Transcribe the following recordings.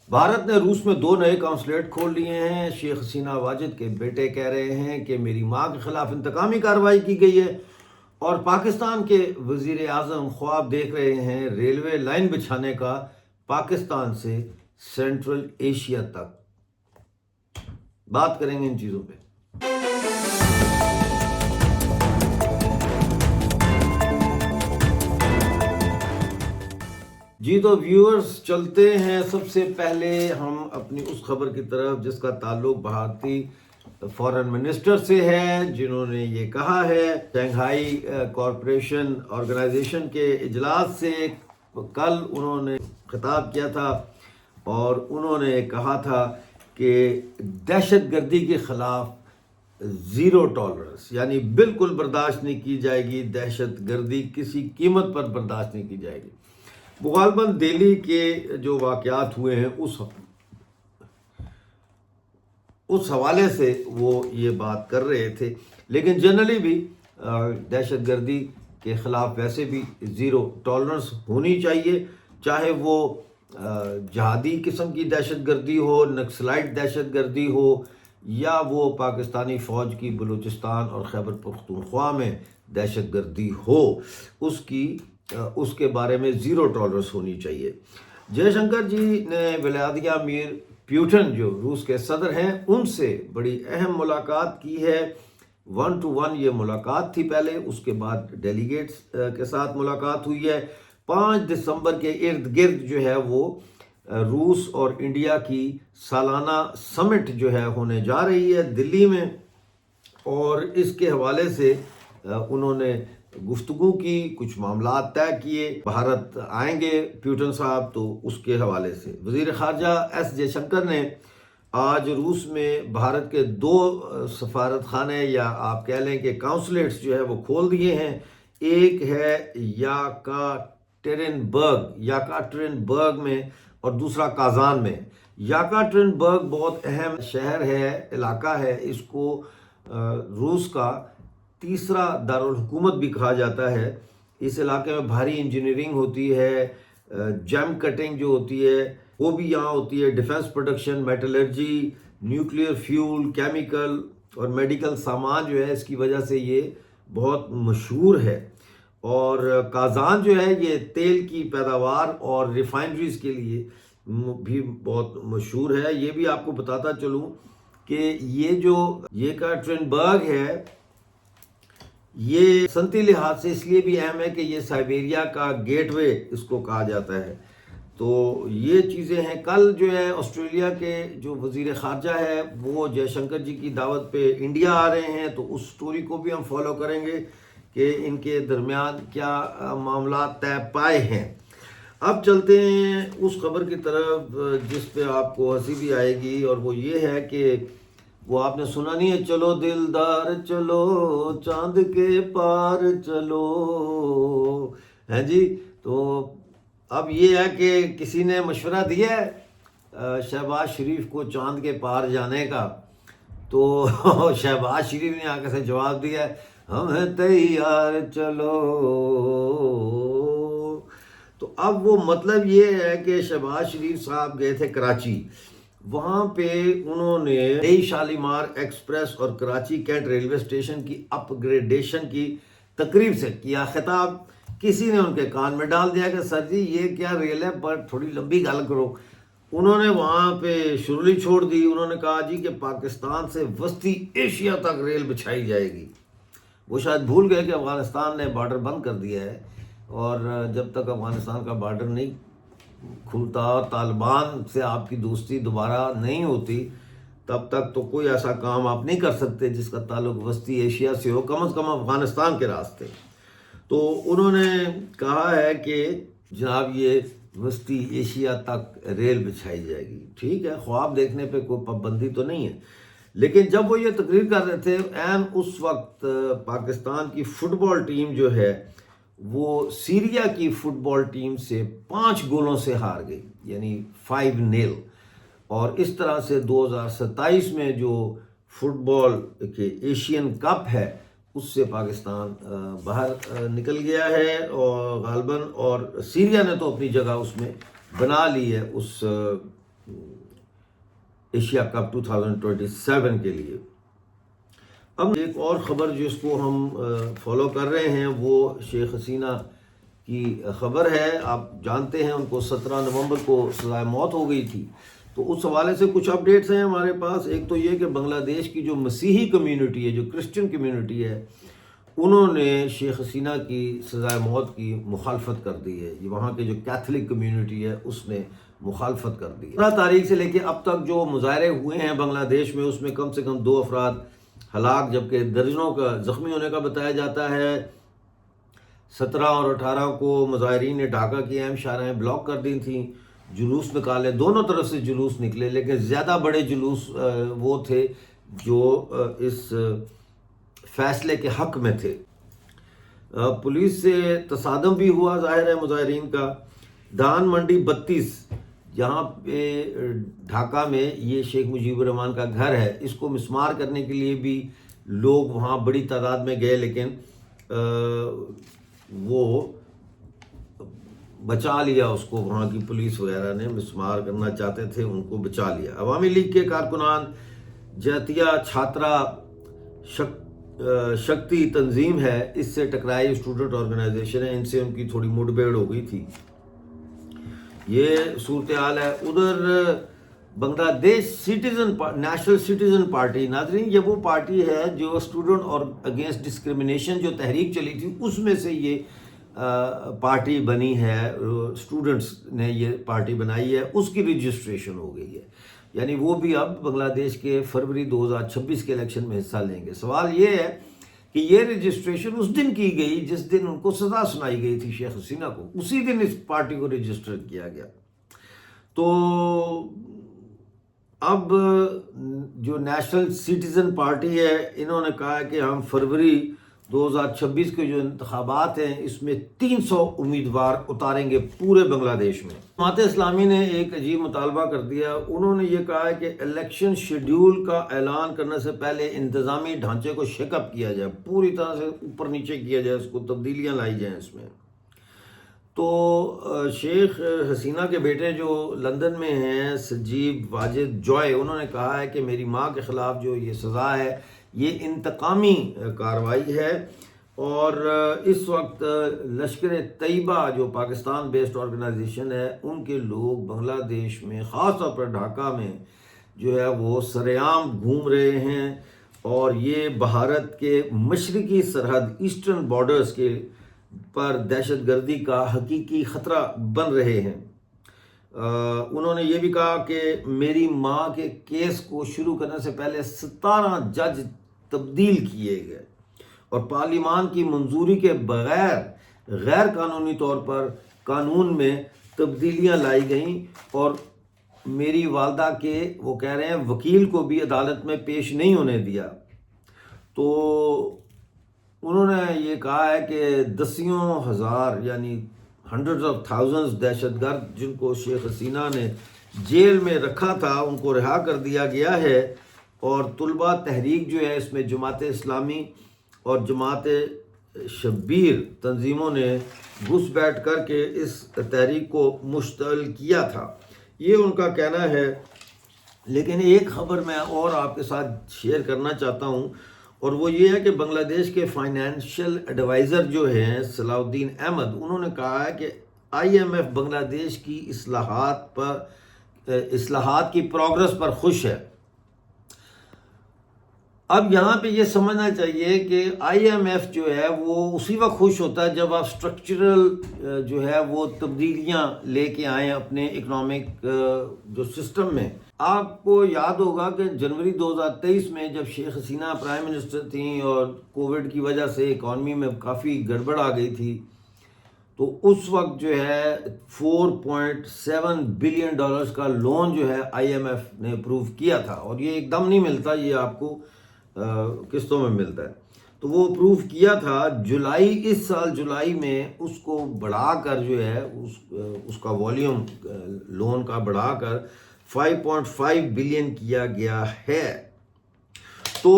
بھارت نے روس میں 2 نئے قونصلیٹ کھول لیے ہیں۔ شیخ حسینہ واجد کے بیٹے کہہ رہے ہیں کہ میری ماں کے خلاف انتقامی کارروائی کی گئی ہے، اور پاکستان کے وزیر اعظم خواب دیکھ رہے ہیں ریلوے لائن بچھانے کا پاکستان سے سینٹرل ایشیا تک۔ بات کریں گے ان چیزوں پہ۔ جی تو ویورز، چلتے ہیں سب سے پہلے ہم اپنی اس خبر کی طرف جس کا تعلق بھارتی فارن منسٹر سے ہے، جنہوں نے یہ کہا ہے شنگھائی کوآپریشن آرگنائزیشن کے اجلاس سے کل انہوں نے خطاب کیا تھا، اور انہوں نے کہا تھا کہ دہشت گردی کے خلاف زیرو ٹالرنس، یعنی بالکل برداشت نہیں کی جائے گی، دہشت گردی کسی قیمت پر برداشت نہیں کی جائے گی۔ غالباً دہلی کے جو واقعات ہوئے ہیں اس حوالے سے وہ یہ بات کر رہے تھے، لیکن جنرلی بھی دہشت گردی کے خلاف ویسے بھی زیرو ٹالرنس ہونی چاہیے، چاہے وہ جہادی قسم کی دہشت گردی ہو، نکسلائٹ دہشت گردی ہو، یا وہ پاکستانی فوج کی بلوچستان اور خیبر پختونخوا میں دہشت گردی ہو، اس کے بارے میں زیرو ٹالرنس ہونی چاہیے۔ جے شنکر جی نے ولادیمیر پیوٹن جو روس کے صدر ہیں ان سے بڑی اہم ملاقات کی ہے۔ 1 to 1 یہ ملاقات تھی پہلے، اس کے بعد ڈیلیگیٹس کے ساتھ ملاقات ہوئی ہے۔ 5 دسمبر کے ارد گرد جو ہے وہ روس اور انڈیا کی سالانہ سمٹ جو ہے ہونے جا رہی ہے دلی میں، اور اس کے حوالے سے انہوں نے گفتگو کی، کچھ معاملات طے کیے۔ بھارت آئیں گے پیوٹن صاحب، تو اس کے حوالے سے وزیر خارجہ ایس جے شنکر نے آج روس میں بھارت کے 2 سفارت خانے، یا آپ کہہ لیں کہ کونسلیٹس جو ہے وہ کھول دیے ہیں۔ ایک ہے یاکاترینبرگ میں، اور دوسرا کازان میں۔ یاکاترینبرگ بہت اہم شہر ہے، علاقہ ہے، اس کو روس کا تیسرا دارالحکومت بھی کہا جاتا ہے۔ اس علاقے میں بھاری انجینئرنگ ہوتی ہے، جیم کٹنگ جو ہوتی ہے وہ بھی یہاں ہوتی ہے، defence production, metallurgy, nuclear fuel, chemical اور میڈیکل سامان جو ہے اس کی وجہ سے یہ بہت مشہور ہے۔ اور کازان جو ہے یہ تیل کی پیداوار اور ریفائنریز کے لیے بھی بہت مشہور ہے۔ یہ بھی آپ کو بتاتا چلوں کہ یہ جو یکاترینبرگ ہے یہ صنعتی لحاظ سے اس لیے بھی اہم ہے کہ یہ سائبیریا کا گیٹ وے اس کو کہا جاتا ہے۔ تو یہ چیزیں ہیں۔ کل جو ہے آسٹریلیا کے جو وزیر خارجہ ہے وہ جے شنکر جی کی دعوت پہ انڈیا آ رہے ہیں، تو اس سٹوری کو بھی ہم فالو کریں گے کہ ان کے درمیان کیا معاملات طے پائے ہیں۔ اب چلتے ہیں اس خبر کی طرف جس پہ آپ کو ہنسی بھی آئے گی، اور وہ یہ ہے کہ وہ آپ نے سنا نہیں ہے، چلو دلدار چلو چاند کے پار چلو، ہیں جی۔ تو اب یہ ہے کہ کسی نے مشورہ دیا ہے شہباز شریف کو چاند کے پار جانے کا، تو شہباز شریف نے آگے سے جواب دیا ہے، ہم ہیں تیار چلو۔ تو اب وہ مطلب یہ ہے کہ شہباز شریف صاحب گئے تھے کراچی، وہاں پہ انہوں نے نئی شالیمار ایکسپریس اور کراچی کینٹ ریلوے اسٹیشن کی اپ گریڈیشن کی تقریب سے کیا خطاب۔ کسی نے ان کے کان میں ڈال دیا کہ سر جی یہ کیا ریل ہے، پر تھوڑی لمبی گل کرو۔ انہوں نے وہاں پہ شرلی چھوڑ دی، انہوں نے کہا جی کہ پاکستان سے وسطی ایشیا تک ریل بچھائی جائے گی۔ وہ شاید بھول گئے کہ افغانستان نے بارڈر بند کر دیا ہے، اور جب تک افغانستان کا بارڈر نہیں کھلتا، طالبان سے آپ کی دوستی دوبارہ نہیں ہوتی، تب تک تو کوئی ایسا کام آپ نہیں کر سکتے جس کا تعلق وسطی ایشیا سے ہو، کم از کم افغانستان کے راستے۔ تو انہوں نے کہا ہے کہ جناب یہ وسطی ایشیا تک ریل بچھائی جائے گی۔ ٹھیک ہے، خواب دیکھنے پہ کوئی پابندی تو نہیں ہے، لیکن جب وہ یہ تقریر کر رہے تھے اس وقت پاکستان کی فٹ بال ٹیم جو ہے وہ سیریا کی فٹ بال ٹیم سے 5 گولوں سے ہار گئی، یعنی 5-0، اور اس طرح سے 2027 میں جو فٹ بال کے ایشین کپ ہے اس سے پاکستان باہر نکل گیا ہے، اور غالباً اور سیریا نے تو اپنی جگہ اس میں بنا لی ہے اس ایشیا کپ 2027 کے لیے۔ اب ایک اور خبر جس کو ہم فالو کر رہے ہیں وہ شیخ حسینہ کی خبر ہے۔ آپ جانتے ہیں ان کو 17 نومبر کو سزائے موت ہو گئی تھی، تو اس حوالے سے کچھ اپڈیٹس ہیں ہمارے پاس۔ ایک تو یہ کہ بنگلہ دیش کی جو مسیحی کمیونٹی ہے، جو کرسچن کمیونٹی ہے، انہوں نے شیخ حسینہ کی سزائے موت کی مخالفت کر دی ہے۔ یہ وہاں کے جو کیتھولک کمیونٹی ہے اس نے مخالفت کر دی ہے۔ 15 تاریخ سے لے کے اب تک جو مظاہرے ہوئے ہیں بنگلہ دیش میں، اس میں کم سے کم 2 افراد ہلاک جبکہ درجنوں کا زخمی ہونے کا بتایا جاتا ہے۔ 17 اور 18 کو مظاہرین نے ڈھاکہ کی اہم شاہراہیں بلاک کر دی تھیں، جلوس نکالے، دونوں طرف سے جلوس نکلے، لیکن زیادہ بڑے جلوس وہ تھے جو اس فیصلے کے حق میں تھے۔ پولیس سے تصادم بھی ہوا ظاہر ہے مظاہرین کا۔ دان منڈی 32 جہاں پہ ڈھاکہ میں یہ شیخ مجیب الرحمان کا گھر ہے، اس کو مسمار کرنے کے لیے بھی لوگ وہاں بڑی تعداد میں گئے، لیکن وہ بچا لیا اس کو، وہاں کی پولیس وغیرہ نے مسمار کرنا چاہتے تھے، ان کو بچا لیا۔ عوامی لیگ کے کارکنان جتیہ چھاترا شکتی تنظیم ہے، اس سے ٹکرائی اسٹوڈنٹ آرگنائزیشن ہے، ان سے ان کی تھوڑی مٹ بھیڑ ہو گئی تھی، یہ صورتحال ہے۔ ادھر بنگلہ دیش نیشنل سٹیزن پارٹی، ناظرین یہ وہ پارٹی ہے جو اسٹوڈنٹ اور اگینسٹ ڈسکرمنیشن جو تحریک چلی تھی اس میں سے یہ پارٹی بنی ہے، اسٹوڈنٹس نے یہ پارٹی بنائی ہے، اس کی رجسٹریشن ہو گئی ہے، یعنی وہ بھی اب بنگلہ دیش کے فروری 2026 کے الیکشن میں حصہ لیں گے۔ سوال یہ ہے کہ یہ رجسٹریشن اس دن کی گئی جس دن ان کو سزا سنائی گئی تھی شیخ حسینہ کو، اسی دن اس پارٹی کو رجسٹر کیا گیا۔ تو اب جو نیشنل سٹیزن پارٹی ہے، انہوں نے کہا کہ ہم فروری 2026 کے جو انتخابات ہیں اس میں 300 امیدوار اتاریں گے پورے بنگلہ دیش میں۔ جماعت اسلامی نے ایک عجیب مطالبہ کر دیا، انہوں نے یہ کہا ہے کہ الیکشن شیڈیول کا اعلان کرنے سے پہلے انتظامی ڈھانچے کو شیک اپ کیا جائے، پوری طرح سے اوپر نیچے کیا جائے، اس کو تبدیلیاں لائی جائیں اس میں۔ تو شیخ حسینہ کے بیٹے جو لندن میں ہیں، سجیب واجد جوائے، انہوں نے کہا ہے کہ میری ماں کے خلاف جو یہ سزا ہے یہ انتقامی کارروائی ہے، اور اس وقت لشکر طیبہ جو پاکستان بیسڈ آرگنائزیشن ہے، ان کے لوگ بنگلہ دیش میں خاص طور پر ڈھاکہ میں جو ہے وہ سرعام گھوم رہے ہیں، اور یہ بھارت کے مشرقی سرحد ایسٹرن بارڈرز کے پر دہشت گردی کا حقیقی خطرہ بن رہے ہیں۔ انہوں نے یہ بھی کہا کہ میری ماں کے کیس کو شروع کرنے سے پہلے 17 جج تبدیل کیے گئے اور پارلیمان کی منظوری کے بغیر غیر قانونی طور پر قانون میں تبدیلیاں لائی گئیں، اور میری والدہ کے وہ کہہ رہے ہیں وکیل کو بھی عدالت میں پیش نہیں ہونے دیا۔ تو انہوں نے یہ کہا ہے کہ دسیوں ہزار یعنی ہنڈریڈز آف تھاؤزنڈز دہشت گرد جن کو شیخ حسینہ نے جیل میں رکھا تھا ان کو رہا کر دیا گیا ہے، اور طلبہ تحریک جو ہے اس میں جماعت اسلامی اور جماعت شبیر تنظیموں نے گھس بیٹھ کر کے اس تحریک کو مشتعل کیا تھا، یہ ان کا کہنا ہے۔ لیکن ایک خبر میں اور آپ کے ساتھ شیئر کرنا چاہتا ہوں، اور وہ یہ ہے کہ بنگلہ دیش کے فائنینشیل ایڈوائزر جو ہیں صلاح الدین احمد، انہوں نے کہا ہے کہ IMF بنگلہ دیش کی اصلاحات کی پروگرس پر خوش ہے۔ اب یہاں پہ یہ سمجھنا چاہیے کہ IMF جو ہے وہ اسی وقت خوش ہوتا ہے جب آپ سٹرکچرل جو ہے وہ تبدیلیاں لے کے آئیں اپنے اکنامک جو سسٹم میں۔ آپ کو یاد ہوگا کہ جنوری 2023 میں جب شیخ حسینہ پرائم منسٹر تھیں اور کووڈ کی وجہ سے اکانومی میں کافی گڑبڑ آ گئی تھی، تو اس وقت جو ہے $4.7 بلین کا لون جو ہے IMF نے اپروو کیا تھا، اور یہ ایک دم نہیں ملتا، یہ آپ کو قسطوں میں ملتا ہے۔ تو وہ اپروو کیا تھا اس سال جولائی میں، اس کو بڑھا کر جو ہے اس کا والیوم لون کا بڑھا کر 5.5 بلین کیا گیا ہے۔ تو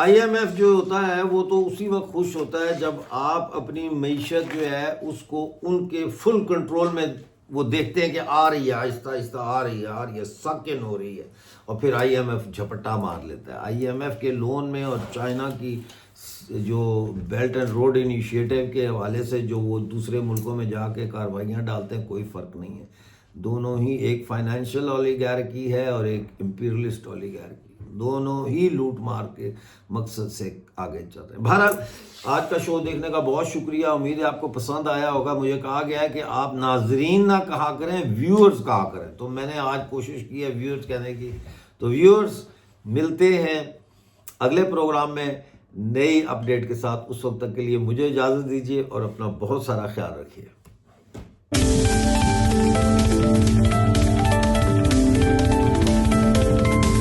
IMF جو ہوتا ہے وہ تو اسی وقت خوش ہوتا ہے جب آپ اپنی معیشت جو ہے اس کو ان کے فل کنٹرول میں وہ دیکھتے ہیں کہ آ رہی ہے آہستہ آہستہ آ رہی ہے سکن ہو رہی ہے، اور پھر آئی ایم ایف جھپٹا مار لیتا ہے۔ آئی ایم ایف کے لون میں اور چائنا کی جو بیلٹ اینڈ روڈ انیشیٹو کے حوالے سے جو وہ دوسرے ملکوں میں جا کے کارروائیاں ڈالتے ہیں، کوئی فرق نہیں ہے۔ دونوں ہی ایک فائنینشیل اولیگارکی ہے اور ایک امپیریلسٹ اولیگارکی، دونوں ہی لوٹ مار کے مقصد سے آگے چل رہے ہیں۔ بہرحال آج کا شو دیکھنے کا بہت شکریہ، امید ہے آپ کو پسند آیا ہوگا۔ مجھے کہا گیا ہے کہ آپ ناظرین نہ کہا کریں، ویورز کہا کریں، تو میں نے آج کوشش کی ہے ویورز کہنے کی۔ تو ویورز ملتے ہیں اگلے پروگرام میں نئی اپڈیٹ کے ساتھ، اس وقت تک کے لیے مجھے اجازت دیجیے اور اپنا بہت سارا خیال رکھیے۔